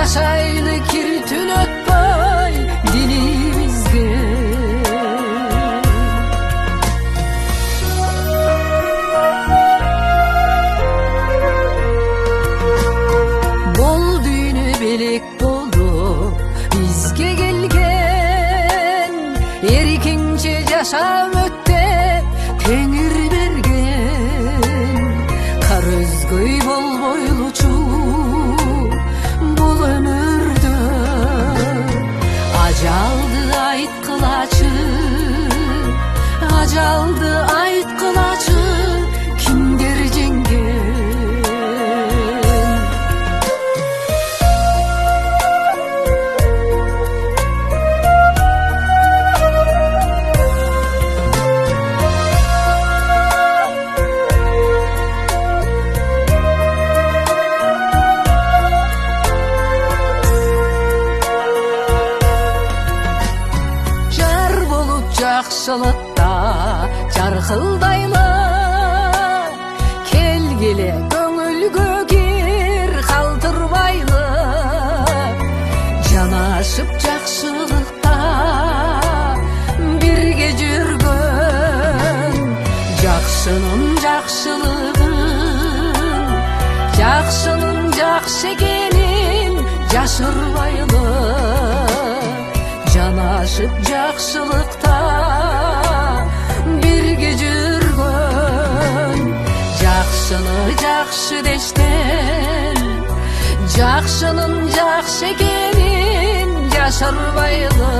жашайлы кир түн өтпөй дилибизге. Бол дүйнө белек болуп бизге келген, эркинче жашап өт деп Теңир берген. Кар өзгөй болбойлучу бул өмүрдө, ажалды айткылачы, ажалды айткылачы, кимдер жеңген. Жакшылыкта жаркылдайлы, келгиле көңүлгө кир калтырбайлы. Жанашып жакшылыкта бирге жүргөн, жакшынын жакшылыгын, жакшынын жакшы экенин жашырбайлы. Жанашып жакшылыкта бирге жүргөн, жакшыны жакшы дештен, жакшынын жакшы экенин жашырбайлы.